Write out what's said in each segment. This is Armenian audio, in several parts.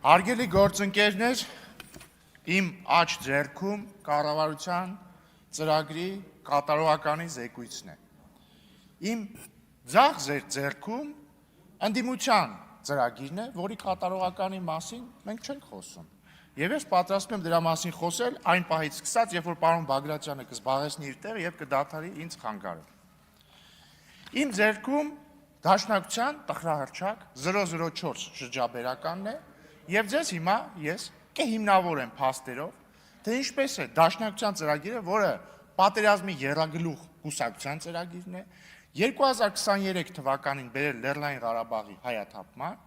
Հարգելի գործընկերներ, իմ աջ ձեռքում կառավարության ծրագրի կատարողականի զեկույցն է։ Իմ ձախ ձեռքում ընդդիմության ծրագիրն է, որի կատարողականի մասին մենք չենք խոսում։ Եվ ես պատրաստ եմ դրա մասին խոսել այն պահից սկսած, երբ որ պարոն Բագրատյանը կզբաղեցնի իր տեղը եւ կդադարի ինձ խանգարել։ Իմ ձեռքում Դաշնակցության տխրահռչակ 004 շրջաբերականն է եւ ձեզ հիմա ես կհիմնավորեմ փաստերով, թե ինչպես է Դաշնակցության ծրագիրը, որը պատերազմի եռագլուխ կուսակցության ծրագիրն է, 2023 թվականին բերել Լեռնային Ղարաբաղի հայաթափման,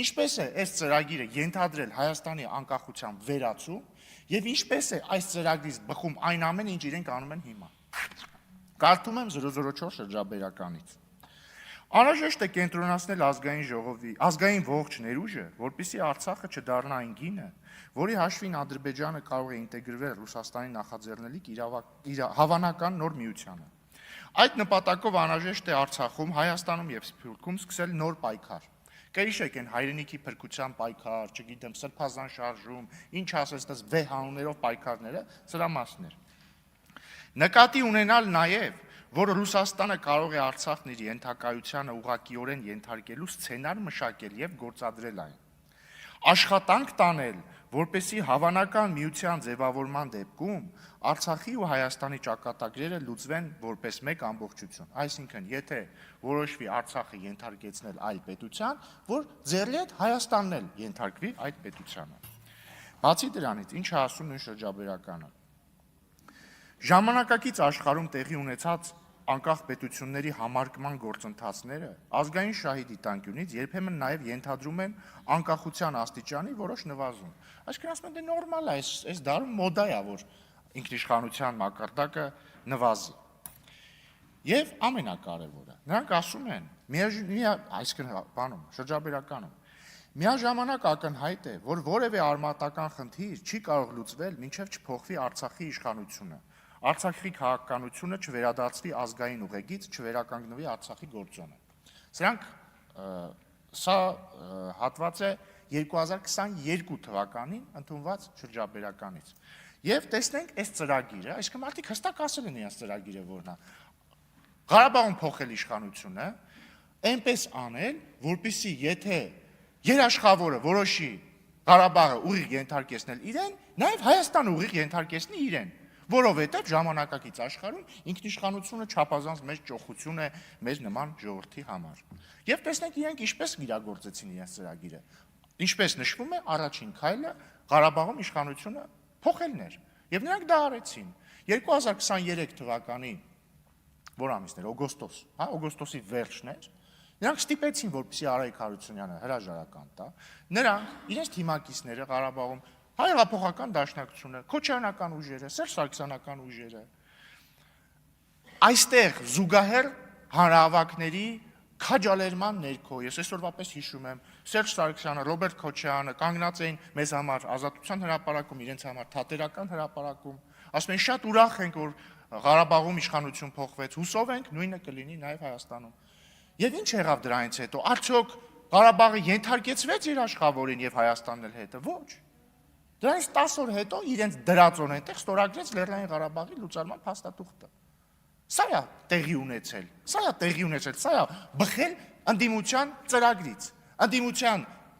ինչպես է այս ծրագիրը ենթադրել Հայաստանի անկախության վերացում եւ ինչպես է այս ծրագրից բխում այն ամենը, ինչ իրենք անում են հիմա։ Կարդում եմ 004 շրջաբերականից։ Անհրաժեշտ է կենտրոնացնել ազգային ողջ ներուժը, որպեսզի Արցախը չդառնա այն գինը, որի հաշվին Ադրբեջանը կարող է ինտեգրվել Ռուսաստանի նախաձեռնելիք հավանական նոր միությանը։ Այդ նպատակով անհրաժեշտ է Արցախում, Հայաստանում եւ Սփյուռքում սկսել նոր պայքար։ Կհիշեք այն հայրենիքի փրկության պայքար, չգիտեմ, սրբազան շարժում, ինչ ասես դες վեհ անուններով պայքարները, սրա մասն էր։ Նկատի ունենալ նաեւ որ Ռուսաստանը կարող է Արցախն իր ենթակայությանը ուղղակիորեն ենթարկելու սցենար մշակել եւ գործադրել այն։ Աշխատանք տանել, որպեսզի հավանական միության ձևավորման դեպքում Արցախի ու Հայաստանի ճակատագրերը լուծվեն որպես մեկ ամբողջություն։ Այսինքն, եթե որոշվի Արցախը ենթարկեցնել այլ պետության, որ ձեռի հետ Հայաստանն էլ ենթարկվի այդ պետությանը։ Բացի դրանից, ինչ է ասում նույն շրջաբերականը։ Ժամանակակից աշխարհում տեղի ունեցած անկախ պետությունների համարկման գործընթացները ազգային շահի դիտանկյունից երբեմն նաև ենթադրում են անկախության աստիճանի որոշ նվազում։ Այսինքն ասում են դե նորմալ է, այս դարում մոդա է, որ ինքնիշխանության մակարդակը նվազի։ Եվ ամենակարևորը, նրանք ասում են, այսինքն բանում, շրջաբերականում, միաժամանակ ակնհայտ է, որ որևէ արմատական խնդիր չի կարող լուծվել, մինչև չփոխվի Արցախի իշխանությունը։ Արցախի քաղաքականությունը չվերադարձվի ազգային ուղեգից, չվերականգնվի Արցախի գործոնը։ Սա հատված է 2022 թվականին ընդունված շրջաբերականից։ Եվ տեսնենք այս ծրագիրը, այսինքն մարդիկ հստակ ասել են իրենց ծրագիրը որն է։ Ղարաբաղում փոխել իշխանությունը, այնպես անել, որպեսզի եթե երաշխավորը որոշի Ղարաբաղը ուղիղ ենթարկեցնել իրեն, նաև Հայաստանը ուղիղ ենթարկեցնի իրեն։ Որովհետև ժամանակակից աշխարհում ինքնիշխանությունը չափազանց մեծ ճոխություն է մեզ նման ժողովրդի համար։ Եվ տեսնենք իրենք ինչպես իրագործեցին իրենց ծրագիրը։ Ինչպես նշվում է, առաջին քայլը Ղարաբաղում իշխանությունը փոխելն էր։ Եվ նրանք դա արեցին։ 2023 թվականի որ ամիսն էր, օգոստոս, օգոստոսի վերջն էր։ Նրանք ստիպեցին, որպեսզի Արայիկ Հարությունյանը հրաժարական տա։ Նրանք իրենց թիմակիցները Ղարաբաղում Հայեղափոխական դաշնակցությունը, Քոչարյանական ուժերը, Սերժ Սարգսյանական ուժերը այստեղ զուգահեռ հանրահավաքների քաջալերման ներքո, ես այսօրվա պես հիշում եմ, Սերժ Սարգսյանը, Ռոբերտ Քոչարյանը կանգնած էին մեզ համար Ազատության հրապարակում, իրենց համար Թատերական հրապարակում, ասում են շատ ուրախ ենք, որ Ղարաբաղում իշխանություն փոխվեց, հուսով ենք նույնը կլինի նաև Հայաստանում։ Եվ ինչ եղավ դրանից հետո, արդյոք Ղարաբաղը ենթարկեցվեց երաշխավորին եւ Հայաստանն էլ հետը, ոչ։ Դրանից 10 օր հետո իրենց դրածոն այնտեղ ստորագրեց Լեռնային Ղարաբաղի լուծարման փաստաթուղթը։ Սա է տեղի ունեցել, սա է բխել ընդդիմության ծրագրից։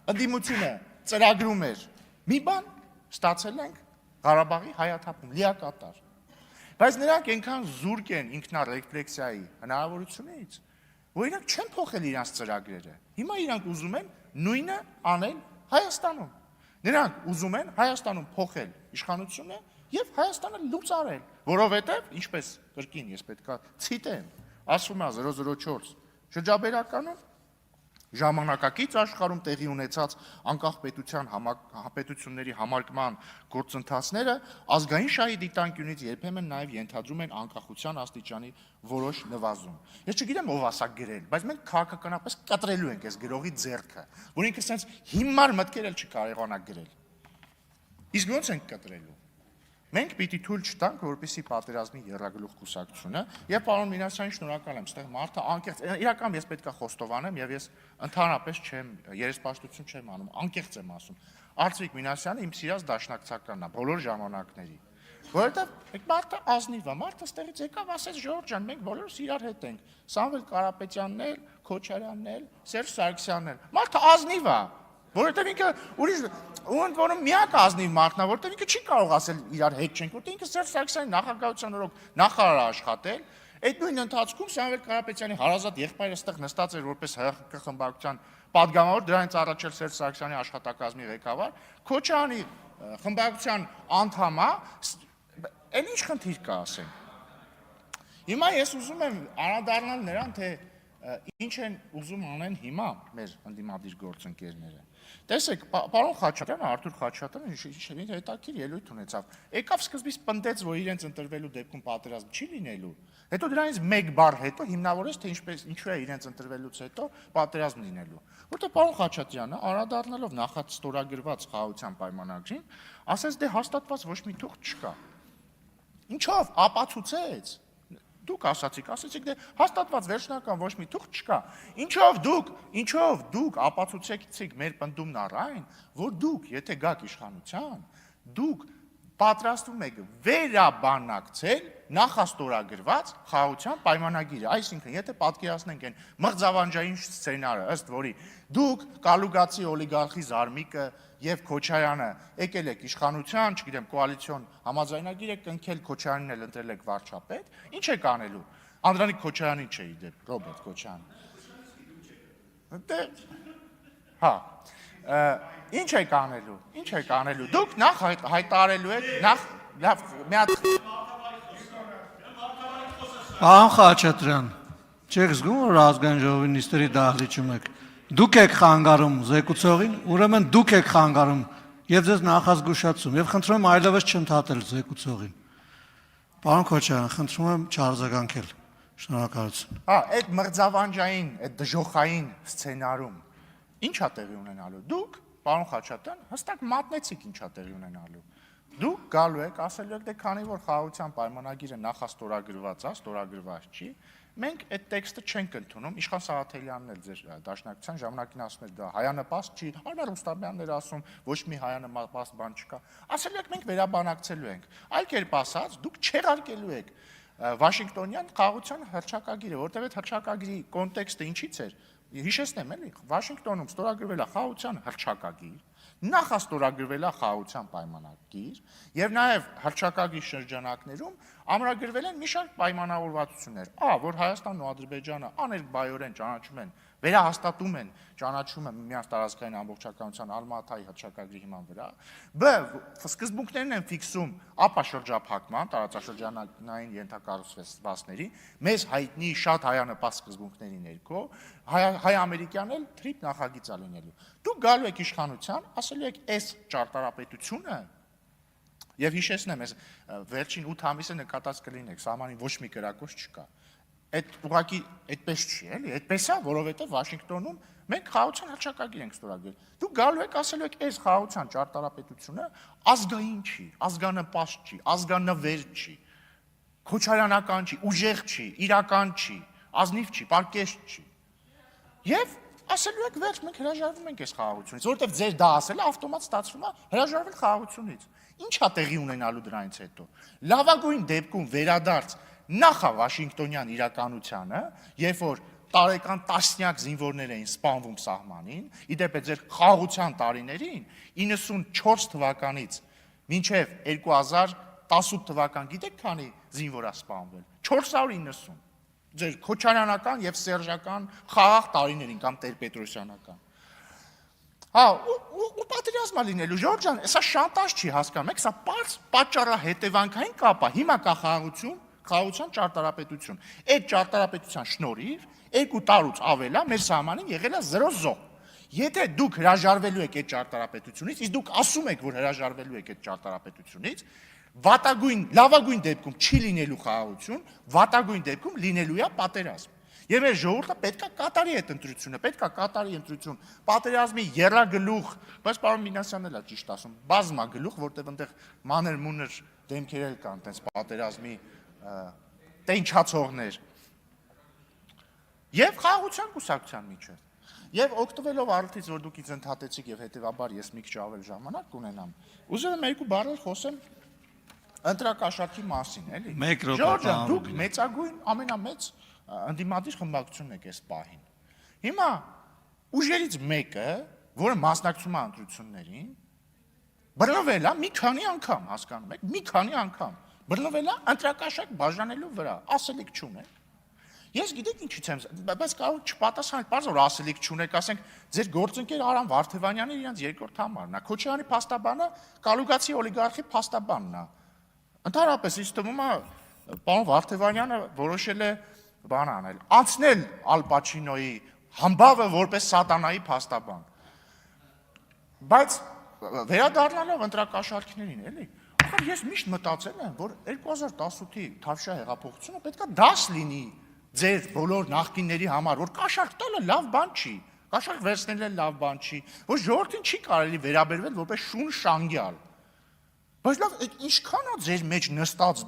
Ընդդիմությունը ծրագրում էր մի բան, ստացել ենք Ղարաբաղի հայաթափում, լիակատար։ Բայց նրանք այնքան զուրկ են ինքնարեֆլեքսիայի հնարավորությունից, որ իրանք չեն փոխել իրենց ծրագրերը։ Հիմա իրանք ուզում են նույնը անել Հայաստանում։ Նրանք ուզում են Հայաստանում փոխել իշխանությունը եւ Հայաստանը լուծարել, որովհետեւ ինչպես կրկին ես պետքա ցիտեմ, ասում է 004 շրջաբերականում ժամանակակից աշխարհում տեղի ունեցած անկախ պետությունների համարկման գործընթացները ազգային շահի դիտանկյունից երբեմն նաև ենթադրում են անկախության աստիճանի որոշ նվազում։ Ես չգիտեմ ով ասա գրել, բայց մենք քաղաքականապես կտրելու ենք այս գրողի ձեռքը, որ ինքը sense հիմար մտքեր էլ չկարողանա գրել։ Իսկ ո՞նց ենք կտրելու։ Մենք պիտի թույլ չտանք, որպեսզի պատերազմի եռագլուխ կուսակցությունը, եւ պարոն Մինասյանին շնորհակալ եմ, այստեղ մարդը անկեղծ, իրական ես պետքա խոստովանեմ եւ ես ընդհանրապես չեմ երեսպաշտություն չեմ անում, անկեղծ եմ ասում։ Արծվիկ Մինասյանը իմ սիրած դաշնակցականն է բոլոր ժամանակների։ Որովհետև մարդը ազնիվ է, մարդը ստեղից եկավ, ասեց Ժորժ ջան, մենք բոլորս իրար հետ ենք։ Սամվել Կարապետյանն էլ, Քոչարյանն էլ, Սերժ Սարգսյանն էլ։ Մարդը ազնիվ է, որովհետև ինքը ուրիշ ոնց որում միակ ազնիվ մարդն է, որովհետև ինքը չի կարող ասել իրար հետ չենք, որովհետև ինքը Սերժ Սարգսյանի նախագահության օրոք նախարար աշխատել։ Այդ նույն ընթացքում Սամվել Կարապետյանի հարազատ եղբայրը ստեղ նստած էր որպես ՀՀԿ խմբակցության պատգամավոր, դրանից առաջ էլ Սերժ Սարգսյանի աշխատակազմի ղեկավար, Քոչարյանի խմբակցության անդամ է, էլ ինչ խնդիր կա ասեմ։ Հիմա ես ուզում եմ անդրադառնալ նրան, թե ինչ են ուզում անեն հիմա մեր ընդդիմադիր գործընկերները։ Տեսեք, պարոն Խաչատրյանը, Արթուր Խաչատրյանը ինչ հետաքրքիր ելույթ ունեցավ։ Եկավ սկզբից պնդեց, որ իրենց ընտրվելու դեպքում պատերազմ չի լինելու, հետո դրանից մեկ բառ հետո հիմնավորեց, թե ինչու է իրենց ընտրվելուց հետո պատերազմ լինելու։ Որտեղ պարոն Խաչատրյանը, անդրադառնալով նախած ստորագրված խաղաղության պայմանագրին, ասեց դե հաստատված ոչ մի թուղթ չկա։ Ինչով ապացուցեց։ Դուք ասացիք դե հաստատված վերջնական ոչ մի թուղթ չկա։ Ինչով դուք ապացուցեցիք մեր պնդումն առայն, որ դուք, եթե գաք իշխանության, դուք պատրաստվում եք վերաբանակցել նախաստորագրված խաղաղության պայմանագիրը, այսինքն եթե պատկերացնենք այն մղձավանջային սցենարը, ըստ որի դուք կալուգացի օլիգարխի Զարմիկը եւ Քոչարյանը եկել եք իշխանության, չգիտեմ, կոալիցիոն համաձայնագիր եք կնքել, Քոչարյանին էլ ընտրել եք վարչապետ, ինչ եք անելու։ Անդրանիկ Քոչարյանին չէի դեպ, Ռոբերտ Քոչարյան։ Դե հա Ինչ եք անելու, դուք նախ հայտարարելու եք, նախ մի հատ Պարոն Խաչատրյան, չեք զգում, որ ազգային ժողովի նիստերի դահլիճում եք, դուք եք խանգարում զեկուցողին, ուրեմն դուք եք խանգարում եւ ձեզ նախազգուշացում եւ խնդրում եմ այլևս չընդհատել զեկուցողին։ Պարոն Քոչարյան, խնդրում եմ չարձագանքել։ Շնորհակալություն։ Հա, այդ մղձավանջային, այդ դժոխային սցենարում ի՞նչ է տեղի ունենալու։ Դուք, պարոն Խաչատրյան, հստակ մատնեցիք ինչ է տեղի ունենալու։ Դուք գալու եք, ասելու եք, դե քանի որ խաղաղության պայմանագիրը նախաստորագրված է, ստորագրված չի, մենք այդ տեքստը չենք ընդունում, Իշխան Սաղաթելյանն էլ ձեր դաշնակցության ժամանակին ասում էր դա հայանպաստ չի, Արմեն Ռուստամյանն էր ասում, ոչ մի հայանպաստ բան չկա։ Ասելու եք մենք վերաբանակցելու ենք։ Այլ կերպ ասած, դուք չեղարկելու եք Վաշինգտոնյան խաղաղության հռչակագիրը, որտեղ այդ հռչակագրի կոնտեքստը ինչից էր։ Հիշեցնեմ էլի, Վաշինգտոնում ստորագրվել է խաղաղության հռչակագիր, նախաստորագրվել է խաղաղության պայմանագիր եւ նաեւ հռչակագրի շրջանակներում ամրագրվել են մի շարք պայմանավորվածություններ, որ Հայաստանն ու Ադրբեջանը աներկբայորեն ճանաչում են, վերահաստատում են ճանաչումը միմյանց տարածքային ամբողջականության Ալմատայի հռչակագրի հիման վրա, սկզբունքներն են ֆիքսում ապա շրջափակման տարածաշրջանային ենթակառուցվածքների, մեզ հայտնի շատ հայանպաստ սկզբունքների ներքո, հայ-ամերիկյան էլ թրիփ նախագիծ է լինելու։ Դուք գալու եք իշխանության, ասելու եք այս ճարտարապետությունը եւ հիշեցնեմ, այս վերջին 8 ամիսը նկատած կլինեք, սահմանին ոչ մի կրակոց չկա։ Այդ ուղղակի այդպես չի, էլի, այդպես է, որովհետեւ Վաշինգտոնում մենք խաղաղության հռչակագիր ենք ստորագրել։ Դուք գալու եք, ասելու եք, այս խաղաղության ճարտարապետությունը ազգային չի, ազգանպաստ չի, ազգանվեր չի, քոչարյանական չի, ուժեղ չի, իրական չի, ազնիվ չի, պարկեշտ չի։ Եվ ասելու եք վերջ, մենք հրաժարվում ենք այս խաղաղությունից, որովհետև ձեր դա ասելը ավտոմատ ստացվում է հրաժարվել խաղաղությունից։ Ինչ է տեղի ունենալու դրանից հետո։ Լավագույն դեպքում վերադարձ նախա Վաշինգտոնյան իրականությանը, երբ որ տարեկան տասնյակ զինվորներ էին սպանվում սահմանին, իդեպ ձեր խաղաղության տարիներին 94 թվականից մինչև 2018 թվական գիտեք քանի զինվոր է սպանվել։ 490 ձեր քոչարյանական եւ սերժական խաղաղ տարիներին կամ Տեր-Պետրոսյանական։ Հա, ու պատերազմա լինելու, Ժորժ ջան, սա շանտաժ չի հասկանում, եք սա պարզ պատճառահետևանքային կապ է, հիմա կա խաղաղության ճարտարապետություն։ Այդ ճարտարապետության շնորհիվ 2 տարուց ավել է մեր սահմանին եղել է 0 զոհ։ Եթե դուք հրաժարվելու եք այդ ճարտարապետությունից, իսկ դուք ասում եք, որ հրաժարվելու եք այդ ճարտարապետությունից, լավագույն դեպքում չի լինելու խաղաղություն, վատագույն դեպքում լինելու է պատերազմ։ Եվ մեր ժողովուրդը պետք է կատարի այդ ընտրությունը, պետք է կատարի ընտրություն, պատերազմի եռագլուխ, բայց պարոն Մինասյանն էլ է ճիշտ ասում, բազմագլուխ, որտեղ այնտեղ մանր-մունր դեմքեր էլ կան, տենց պատերազմի տենչացողներ։ Եվ խաղաղության կուսակցության միջև։ Եվ օգտվելով առիթից, որ դուք ինձ ընդհատեցիք եւ հետեւաբար ես մի քիչ ավել ժամանակ կունենամ, ուզում եմ երկու բառեր խոսեմ ընտրակաշառքի մասին, էլի։ Մեկ րոպե, Ժորժ ջան, պարոն դուք Ռուբլյան։ մեծագույն ամենամեծ ընդդիմադիր խմբակցությունն եք այս պահին։ Հիմա ուժերից մեկը, որը մասնակցում է ընտրություններին, բռնվել է մի քանի անգամ, հասկանում եք, մի քանի անգամ բռնվել է ընտրակաշառք բաժանելու վրա, ասելիք չունեք։ Ես գիտեք ինչից եմ, բայց կարող չպատասխանել, պարզ որ ասելիք չունեք, ասենք ձեր գործընկեր Արամ Վարդևանյանը իրենց երկրորդ համարն է, Քոչարյանի փաստաբանը Կալուգացի օլիգարխի փաստաբանն է։ Ընդհանրապես ինձ թվում է պարոն Վարդևանյանը որոշել է բան անել, անցնել Ալ Պաչինոյի համբավը որպես սատանայի փաստաբան։ Բայց վերադառնալով ընտրակաշառքներին, էլի, ախր ես միշտ մտածել եմ, որ 2018-ի Թավշյա հեղափոխությունը պետքա դաս լինի ձեր բոլոր նախկինների համար, որ կաշառք տալը լավ բան չի, կաշառք վերցնելը լավ բան չի, որ ժողովրդին չի կարելի վերաբերվել որպես շուն շանգյալ։ Բայց լավ, ինչքան է ձեր մեջ նստած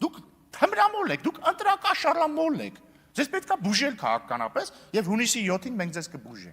դուք թմրամոլ եք, դուք ընտրակաշառամոլ եք։ Ձեզ պետքա բուժել քաղաքականապես եւ հունիսի 7-ին մենք ձեզ կբուժենք։